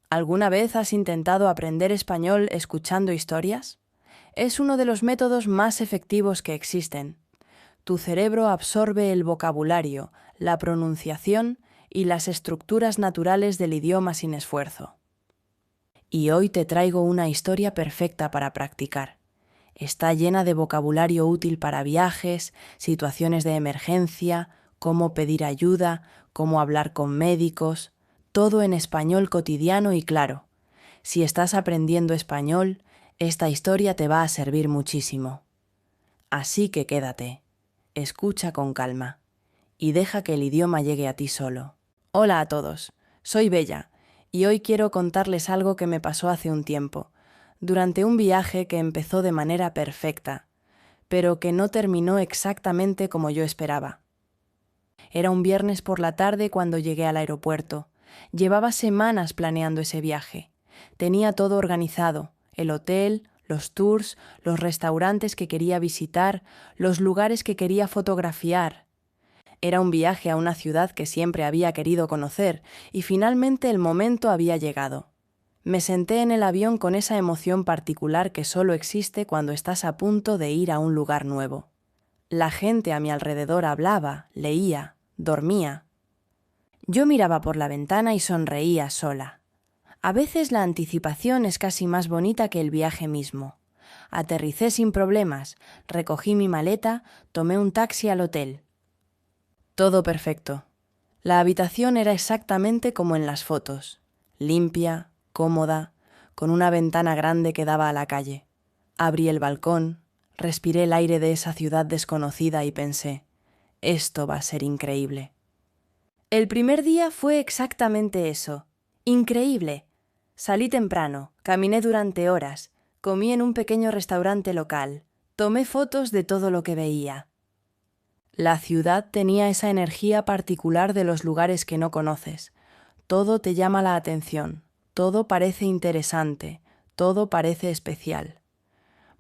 ¿Alguna vez has intentado aprender español escuchando historias? Es uno de los métodos más efectivos que existen. Tu cerebro absorbe el vocabulario, la pronunciación y las estructuras naturales del idioma sin esfuerzo. Y hoy te traigo una historia perfecta para practicar. Está llena de vocabulario útil para viajes, situaciones de emergencia, cómo pedir ayuda, cómo hablar con médicos, todo en español cotidiano y claro. Si estás aprendiendo español, esta historia te va a servir muchísimo. Así que quédate, escucha con calma y deja que el idioma llegue a ti solo. Hola a todos, soy Bella y hoy quiero contarles algo que me pasó hace un tiempo, durante un viaje que empezó de manera perfecta, pero que no terminó exactamente como yo esperaba. Era un viernes por la tarde cuando llegué al aeropuerto. Llevaba semanas planeando ese viaje. Tenía todo organizado: el hotel, los tours, los restaurantes que quería visitar, los lugares que quería fotografiar. Era un viaje a una ciudad que siempre había querido conocer y finalmente el momento había llegado. Me senté en el avión con esa emoción particular que solo existe cuando estás a punto de ir a un lugar nuevo. La gente a mi alrededor hablaba, leía, dormía. Yo miraba por la ventana y sonreía sola. A veces la anticipación es casi más bonita que el viaje mismo. Aterricé sin problemas, recogí mi maleta, tomé un taxi al hotel. Todo perfecto. La habitación era exactamente como en las fotos, limpia, cómoda, con una ventana grande que daba a la calle. Abrí el balcón, respiré el aire de esa ciudad desconocida y pensé, esto va a ser increíble. El primer día fue exactamente eso, increíble. Salí temprano, caminé durante horas, comí en un pequeño restaurante local, tomé fotos de todo lo que veía. La ciudad tenía esa energía particular de los lugares que no conoces. Todo te llama la atención, todo parece interesante, todo parece especial.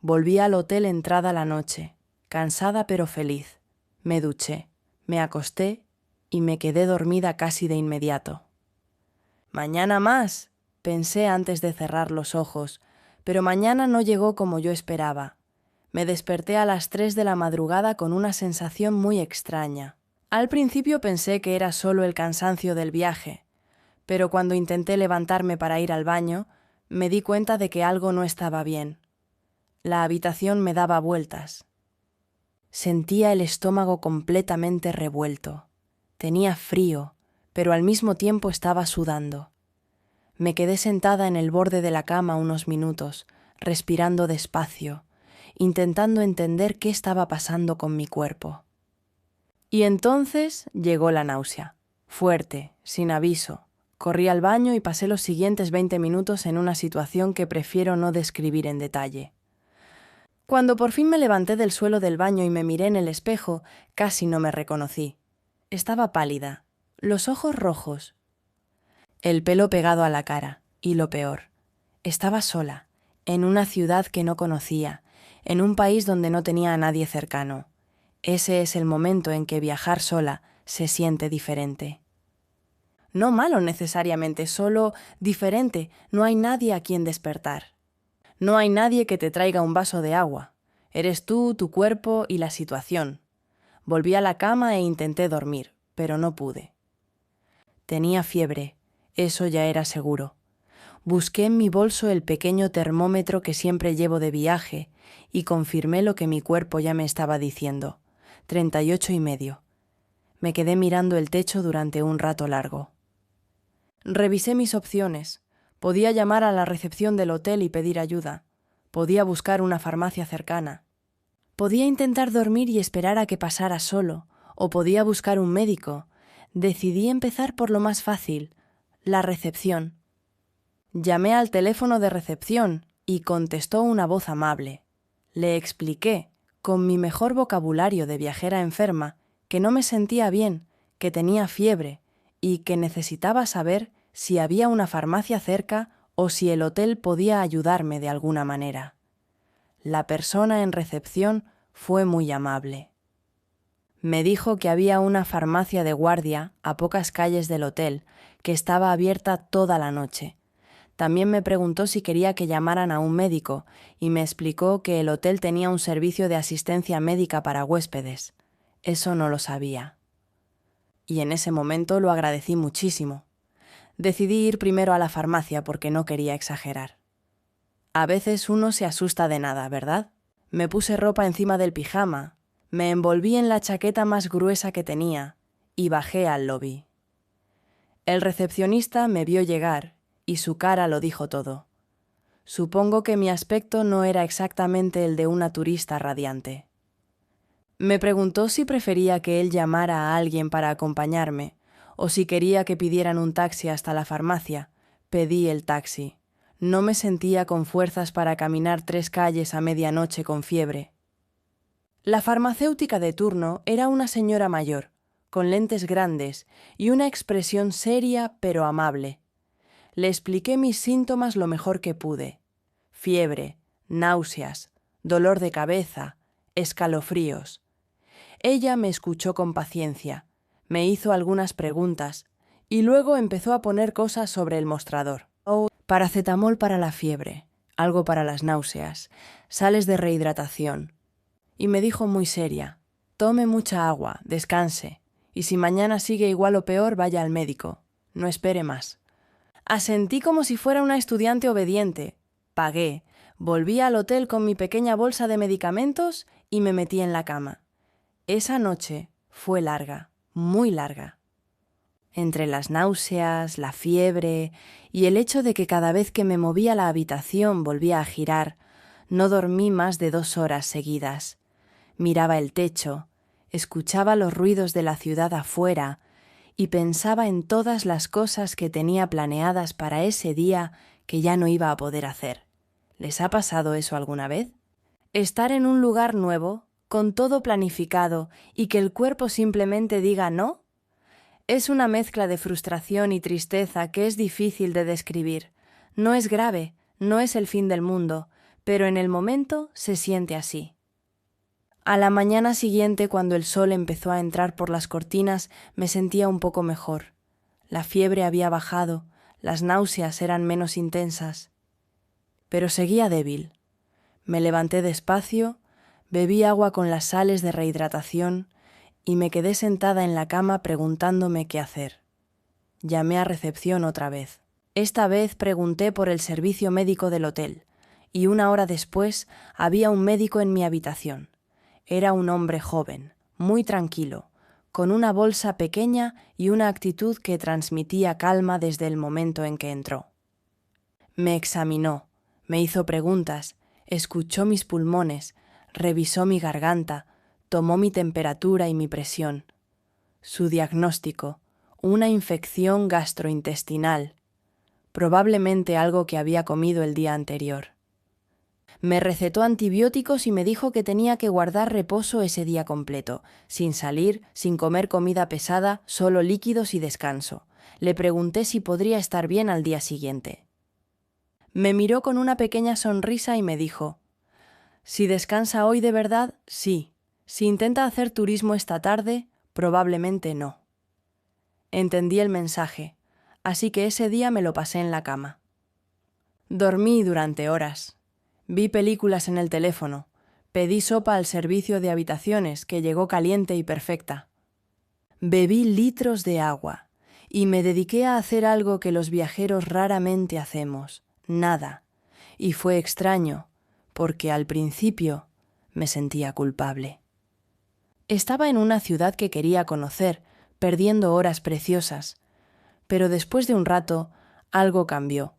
Volví al hotel entrada la noche, cansada pero feliz. Me duché, me acosté y me quedé dormida casi de inmediato. «Mañana más», pensé antes de cerrar los ojos, pero mañana no llegó como yo esperaba. Me desperté a las 3 de la madrugada con una sensación muy extraña. Al principio pensé que era solo el cansancio del viaje, pero cuando intenté levantarme para ir al baño, me di cuenta de que algo no estaba bien. La habitación me daba vueltas. Sentía el estómago completamente revuelto. Tenía frío, pero al mismo tiempo estaba sudando. Me quedé sentada en el borde de la cama unos minutos, respirando despacio, intentando entender qué estaba pasando con mi cuerpo. Y entonces llegó la náusea, fuerte, sin aviso. Corrí al baño y pasé los siguientes 20 minutos en una situación que prefiero no describir en detalle. Cuando por fin me levanté del suelo del baño y me miré en el espejo, casi no me reconocí. Estaba pálida, los ojos rojos, el pelo pegado a la cara, y lo peor, estaba sola, en una ciudad que no conocía, en un país donde no tenía a nadie cercano. Ese es el momento en que viajar sola se siente diferente. No malo necesariamente, solo diferente. No hay nadie a quien despertar. No hay nadie que te traiga un vaso de agua. Eres tú, tu cuerpo y la situación. Volví a la cama e intenté dormir, pero no pude. Tenía fiebre, eso ya era seguro. Busqué en mi bolso el pequeño termómetro que siempre llevo de viaje y confirmé lo que mi cuerpo ya me estaba diciendo, 38,5. Me quedé mirando el techo durante un rato largo. Revisé mis opciones. Podía llamar a la recepción del hotel y pedir ayuda. Podía buscar una farmacia cercana. Podía intentar dormir y esperar a que pasara solo, o podía buscar un médico. Decidí empezar por lo más fácil, la recepción. Llamé al teléfono de recepción y contestó una voz amable. Le expliqué, con mi mejor vocabulario de viajera enferma, que no me sentía bien, que tenía fiebre y que necesitaba saber si había una farmacia cerca o si el hotel podía ayudarme de alguna manera. La persona en recepción fue muy amable. Me dijo que había una farmacia de guardia a pocas calles del hotel que estaba abierta toda la noche. También me preguntó si quería que llamaran a un médico y me explicó que el hotel tenía un servicio de asistencia médica para huéspedes. Eso no lo sabía. Y en ese momento lo agradecí muchísimo. Decidí ir primero a la farmacia porque no quería exagerar. A veces uno se asusta de nada, ¿verdad? Me puse ropa encima del pijama, me envolví en la chaqueta más gruesa que tenía y bajé al lobby. El recepcionista me vio llegar y su cara lo dijo todo. Supongo que mi aspecto no era exactamente el de una turista radiante. Me preguntó si prefería que él llamara a alguien para acompañarme o si quería que pidieran un taxi hasta la farmacia. Pedí el taxi. No me sentía con fuerzas para caminar 3 calles a medianoche con fiebre. La farmacéutica de turno era una señora mayor, con lentes grandes y una expresión seria pero amable. Le expliqué mis síntomas lo mejor que pude. Fiebre, náuseas, dolor de cabeza, escalofríos. Ella me escuchó con paciencia, me hizo algunas preguntas y luego empezó a poner cosas sobre el mostrador. Paracetamol para la fiebre, algo para las náuseas, sales de rehidratación. Y me dijo muy seria: tome mucha agua, descanse, y si mañana sigue igual o peor, vaya al médico. No espere más. Asentí como si fuera una estudiante obediente. Pagué, volví al hotel con mi pequeña bolsa de medicamentos y me metí en la cama. Esa noche fue larga, muy larga. Entre las náuseas, la fiebre y el hecho de que cada vez que me movía la habitación volvía a girar, no dormí más de 2 horas seguidas. Miraba el techo, escuchaba los ruidos de la ciudad afuera y pensaba en todas las cosas que tenía planeadas para ese día que ya no iba a poder hacer. ¿Les ha pasado eso alguna vez? Estar en un lugar nuevo, con todo planificado, y que el cuerpo simplemente diga no. Es una mezcla de frustración y tristeza que es difícil de describir. No es grave, no es el fin del mundo, pero en el momento se siente así. A la mañana siguiente, cuando el sol empezó a entrar por las cortinas, me sentía un poco mejor. La fiebre había bajado, las náuseas eran menos intensas. Pero seguía débil. Me levanté despacio, bebí agua con las sales de rehidratación y me quedé sentada en la cama preguntándome qué hacer. Llamé a recepción otra vez. Esta vez pregunté por el servicio médico del hotel, y 1 hora después había un médico en mi habitación. Era un hombre joven, muy tranquilo, con una bolsa pequeña y una actitud que transmitía calma desde el momento en que entró. Me examinó, me hizo preguntas, escuchó mis pulmones, revisó mi garganta, tomó mi temperatura y mi presión. Su diagnóstico: una infección gastrointestinal, probablemente algo que había comido el día anterior. Me recetó antibióticos y me dijo que tenía que guardar reposo ese día completo, sin salir, sin comer comida pesada, solo líquidos y descanso. Le pregunté si podría estar bien al día siguiente. Me miró con una pequeña sonrisa y me dijo: si descansa hoy de verdad, sí. Si intenta hacer turismo esta tarde, probablemente no. Entendí el mensaje, así que ese día me lo pasé en la cama. Dormí durante horas. Vi películas en el teléfono. Pedí sopa al servicio de habitaciones, que llegó caliente y perfecta. Bebí litros de agua y me dediqué a hacer algo que los viajeros raramente hacemos: nada. Y fue extraño, porque al principio me sentía culpable. Estaba en una ciudad que quería conocer, perdiendo horas preciosas, pero después de un rato algo cambió.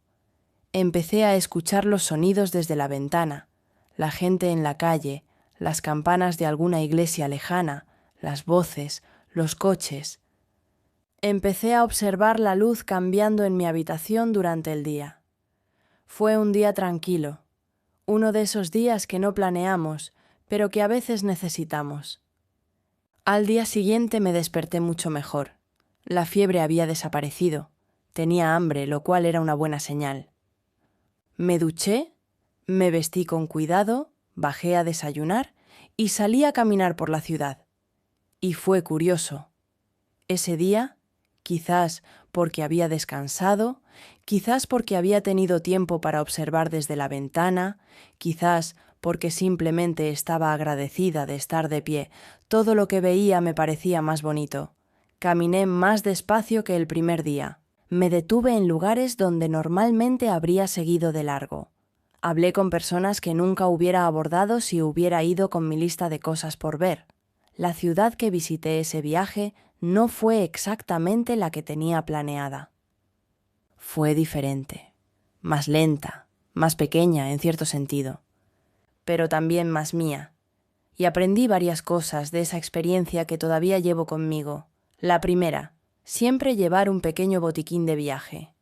Empecé a escuchar los sonidos desde la ventana, la gente en la calle, las campanas de alguna iglesia lejana, las voces, los coches. Empecé a observar la luz cambiando en mi habitación durante el día. Fue un día tranquilo, uno de esos días que no planeamos, pero que a veces necesitamos. Al día siguiente me desperté mucho mejor. La fiebre había desaparecido. Tenía hambre, lo cual era una buena señal. Me duché, me vestí con cuidado, bajé a desayunar y salí a caminar por la ciudad. Y fue curioso. Ese día, quizás porque había descansado, quizás porque había tenido tiempo para observar desde la ventana, quizás porque simplemente estaba agradecida de estar de pie. Todo lo que veía me parecía más bonito. Caminé más despacio que el primer día. Me detuve en lugares donde normalmente habría seguido de largo. Hablé con personas que nunca hubiera abordado si hubiera ido con mi lista de cosas por ver. La ciudad que visité ese viaje no fue exactamente la que tenía planeada. Fue diferente, más lenta, más pequeña en cierto sentido, pero también más mía. Y aprendí varias cosas de esa experiencia que todavía llevo conmigo. La primera, siempre llevar un pequeño botiquín de viaje.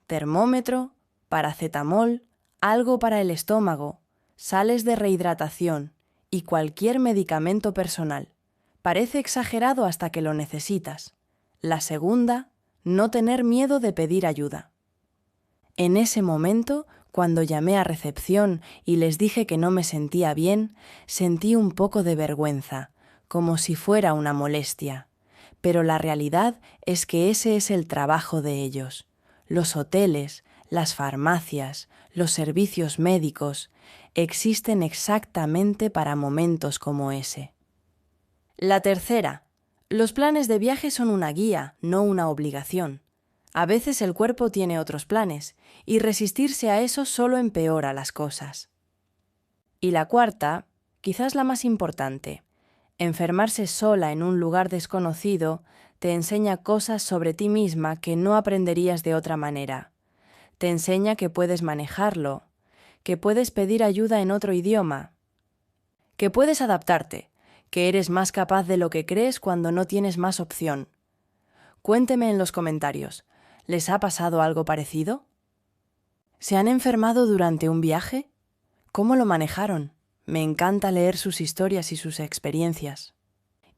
Termómetro, paracetamol, algo para el estómago, sales de rehidratación y cualquier medicamento personal. Parece exagerado hasta que lo necesitas. La segunda, no tener miedo de pedir ayuda. En ese momento, cuando llamé a recepción y les dije que no me sentía bien, sentí un poco de vergüenza, como si fuera una molestia. Pero la realidad es que ese es el trabajo de ellos. Los hoteles, las farmacias, los servicios médicos existen exactamente para momentos como ese. La tercera, los planes de viaje son una guía, no una obligación. A veces el cuerpo tiene otros planes, y resistirse a eso solo empeora las cosas. Y la cuarta, quizás la más importante, enfermarse sola en un lugar desconocido te enseña cosas sobre ti misma que no aprenderías de otra manera. Te enseña que puedes manejarlo, que puedes pedir ayuda en otro idioma, que puedes adaptarte, que eres más capaz de lo que crees cuando no tienes más opción. Cuénteme en los comentarios, ¿les ha pasado algo parecido? ¿Se han enfermado durante un viaje? ¿Cómo lo manejaron? Me encanta leer sus historias y sus experiencias.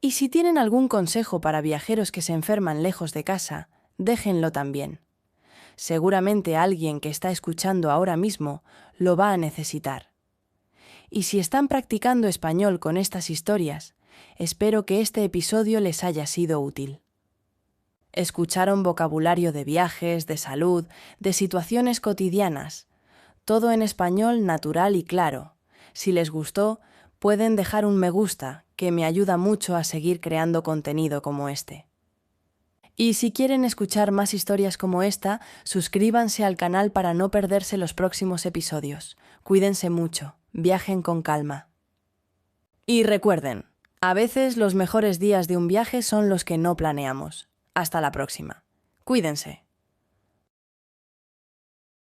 Y si tienen algún consejo para viajeros que se enferman lejos de casa, déjenlo también. Seguramente alguien que está escuchando ahora mismo lo va a necesitar. Y si están practicando español con estas historias, espero que este episodio les haya sido útil. Escucharon vocabulario de viajes, de salud, de situaciones cotidianas, todo en español natural y claro. Si les gustó, pueden dejar un me gusta, que me ayuda mucho a seguir creando contenido como este. Y si quieren escuchar más historias como esta, suscríbanse al canal para no perderse los próximos episodios. Cuídense mucho, viajen con calma. Y recuerden, a veces los mejores días de un viaje son los que no planeamos. Hasta la próxima. Cuídense.